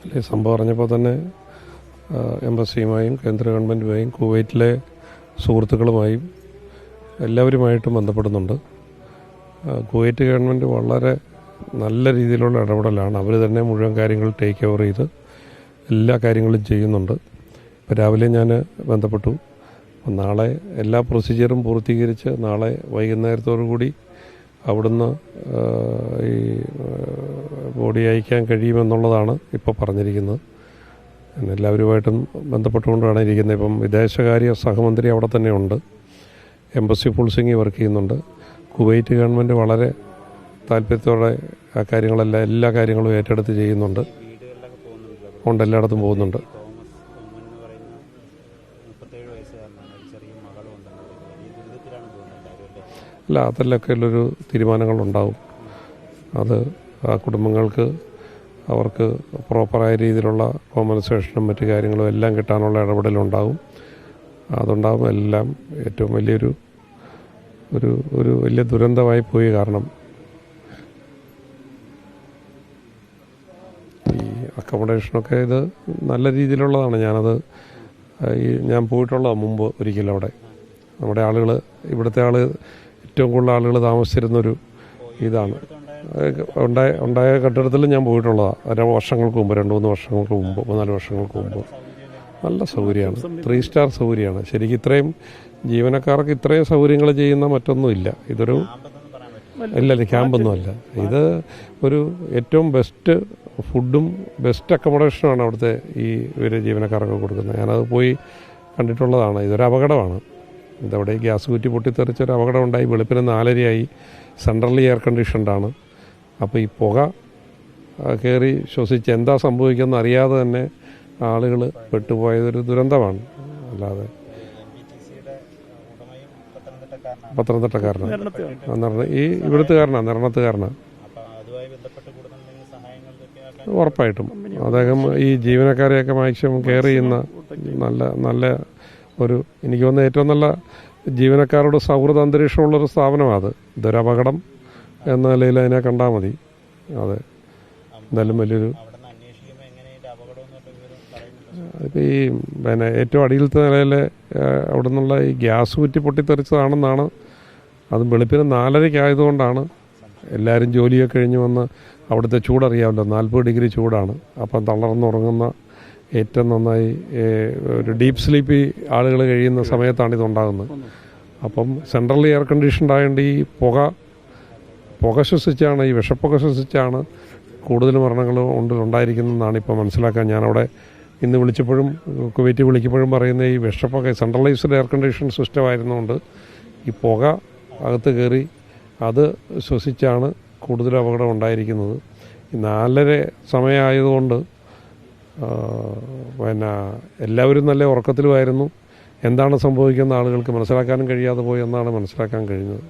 ഈ സംഭവം അറിഞ്ഞപ്പോൾ തന്നെ എംബസിയുമായും കേന്ദ്ര ഗവൺമെൻറ്റുമായും കുവൈറ്റിലെ സുഹൃത്തുക്കളുമായും എല്ലാവരുമായിട്ടും ബന്ധപ്പെടുന്നുണ്ട്. കുവൈറ്റ് ഗവൺമെൻറ് വളരെ നല്ല രീതിയിലുള്ള ഇടപെടലാണ്. അവർ തന്നെ മുഴുവൻ കാര്യങ്ങൾ ടേക്ക് ഓവർ ചെയ്ത് എല്ലാ കാര്യങ്ങളും ചെയ്യുന്നുണ്ട്. ഇപ്പോൾ രാവിലെ ഞാൻ ബന്ധപ്പെട്ടു. നാളെ എല്ലാ പ്രൊസീജിയറും പൂർത്തീകരിച്ച് നാളെ വൈകുന്നേരത്തോടു കൂടി അവിടുന്ന് ഈ ബോഡി അയക്കാൻ കഴിയുമെന്നുള്ളതാണ് ഇപ്പോൾ പറഞ്ഞിരിക്കുന്നത്. എല്ലാവരുമായിട്ടും ബന്ധപ്പെട്ടുകൊണ്ടാണ് ഇരിക്കുന്നത്. ഇപ്പം വിദേശകാര്യ സഹമന്ത്രി അവിടെ തന്നെ ഉണ്ട്. എംബസി ഫുൾസിംഗ് വർക്ക് ചെയ്യുന്നുണ്ട്. കുവൈറ്റ് ഗവൺമെൻറ് വളരെ താല്പര്യത്തോടെ ആ കാര്യങ്ങളെല്ലാം എല്ലാ കാര്യങ്ങളും ഏറ്റെടുത്ത് ചെയ്യുന്നുണ്ട്. ഉണ്ട്, എല്ലായിടത്തും പോകുന്നുണ്ട്. അല്ല, അതിലൊക്കെ ഉള്ളൊരു തീരുമാനങ്ങളുണ്ടാവും. അത് ആ കുടുംബങ്ങൾക്ക് അവർക്ക് പ്രോപ്പറായ രീതിയിലുള്ള കോമ്പൻസേഷനും മറ്റു കാര്യങ്ങളും എല്ലാം കിട്ടാനുള്ള ഇടപെടലുണ്ടാവും. അതുണ്ടാകും. എല്ലാം ഏറ്റവും വലിയൊരു ഒരു വലിയ ദുരന്തമായി പോയി. കാരണം ഈ അക്കോമഡേഷനൊക്കെ ഇത് നല്ല രീതിയിലുള്ളതാണ്. ഞാൻ പോയിട്ടുള്ളതാണ് മുമ്പ് ഒരിക്കലും അവിടെ. നമ്മുടെ ആളുകൾ, ഇവിടുത്തെ ഏറ്റവും കൂടുതൽ ആളുകൾ താമസിച്ചിരുന്നൊരു ഇതാണ്. ഉണ്ടായ കെട്ടിടത്തിൽ ഞാൻ പോയിട്ടുള്ളതാണ് വർഷങ്ങൾക്ക് മുമ്പ്, 2-3 വർഷങ്ങൾക്ക് മുമ്പ്, 3-4 വർഷങ്ങൾക്ക് മുമ്പ്. നല്ല സൗകര്യമാണ്. 3 സ്റ്റാർ സൗകര്യമാണ്. ശരിക്കും ഇത്രയും ജീവനക്കാർക്ക് ഇത്രയും സൗകര്യങ്ങൾ ചെയ്യുന്ന മറ്റൊന്നുമില്ല. ഇതൊരു ഇല്ലല്ല, ക്യാമ്പൊന്നുമല്ല. ഇത് ഒരു ഏറ്റവും ബെസ്റ്റ് ഫുഡും ബെസ്റ്റ് അക്കോമഡേഷനുമാണ് അവിടുത്തെ ഈ ജീവനക്കാർക്ക് കൊടുക്കുന്നത്. ഞാനത് പോയി കണ്ടിട്ടുള്ളതാണ്. ഇതൊരു അപകടമാണ്. ഇതവിടെ ഗ്യാസ് കുറ്റി പൊട്ടിത്തെറിച്ചൊരു അപകടം ഉണ്ടായി. വെളുപ്പിന് 4:30 സെൻട്രലി എയർ കണ്ടീഷൻഡാണ്. അപ്പോൾ ഈ പുക കയറി ശ്വസിച്ച് എന്താ സംഭവിക്കുന്നത് അറിയാതെ തന്നെ ആളുകൾ പെട്ടുപോയതൊരു ദുരന്തമാണ്. അല്ലാതെ പത്തനംതിട്ടക്കാരനാണ്, ഈ ഇവിടുത്തുകാരനാണ്, നിരണത്തുകാരനാണ്. ഉറപ്പായിട്ടും അദ്ദേഹം ഈ ജീവനക്കാരെയൊക്കെ മാക്സിമം കെയർ ചെയ്യുന്ന നല്ല ഒരു, എനിക്ക് തോന്നുന്ന ഏറ്റവും നല്ല ജീവനക്കാരോട് സൗഹൃദ അന്തരീക്ഷമുള്ളൊരു സ്ഥാപനമാണ്. ഇതൊരു അപകടം എന്ന നിലയിൽ അതിനെ കണ്ടാൽ മതി. അതെ, എന്തായാലും വലിയൊരു ഇപ്പോൾ ഈ ഏറ്റവും അടിയിലത്തെ നിലയിൽ അവിടെ നിന്നുള്ള ഈ ഗ്യാസ് കുറ്റി പൊട്ടിത്തെറിച്ചതാണെന്നാണ്. അത് വെളുപ്പിന് 4:30 ആയതുകൊണ്ടാണ്. എല്ലാവരും ജോലിയൊക്കെ കഴിഞ്ഞ് വന്ന് അവിടുത്തെ ചൂടറിയാമല്ലോ, 40 ഡിഗ്രി ചൂടാണ്. അപ്പം തളർന്നുറങ്ങുന്ന ഏറ്റവും നന്നായി ഒരു ഡീപ്പ് സ്ലീപ്പി ആളുകൾ കഴിയുന്ന സമയത്താണ് ഇതുണ്ടാകുന്നത്. അപ്പം സെൻട്രൽ എയർ കണ്ടീഷൻഡ് ആയതുകൊണ്ട് ഈ പുക ശ്വസിച്ചാണ്, ഈ വിഷപ്പുക ശ്വസിച്ചാണ് കൂടുതൽ മരണങ്ങൾ ഉണ്ടായിരിക്കുന്നതെന്നാണ് ഇപ്പോൾ മനസ്സിലാക്കാൻ. ഞാനവിടെ ഇന്ന് വിളിച്ചപ്പോഴും കുവൈറ്റ് വിളിക്കുമ്പോഴും പറയുന്ന ഈ വിഷപ്പുക സെൻട്രലൈസ്ഡ് എയർ കണ്ടീഷൻ സിസ്റ്റം ആയിരുന്നുകൊണ്ട് ഈ പുക അകത്ത് കയറി അത് ശ്വസിച്ചാണ് കൂടുതൽ അപകടം ഉണ്ടായിരിക്കുന്നത്. ഈ 4:30 സമയമായതുകൊണ്ട് എല്ലാവരും നല്ല ഉറക്കത്തിലുമായിരുന്നു. എന്താണ് സംഭവിക്കുന്ന ആളുകൾക്ക് മനസ്സിലാക്കാനും കഴിയാതെ പോയി എന്നാണ് മനസ്സിലാക്കാൻ കഴിഞ്ഞത്.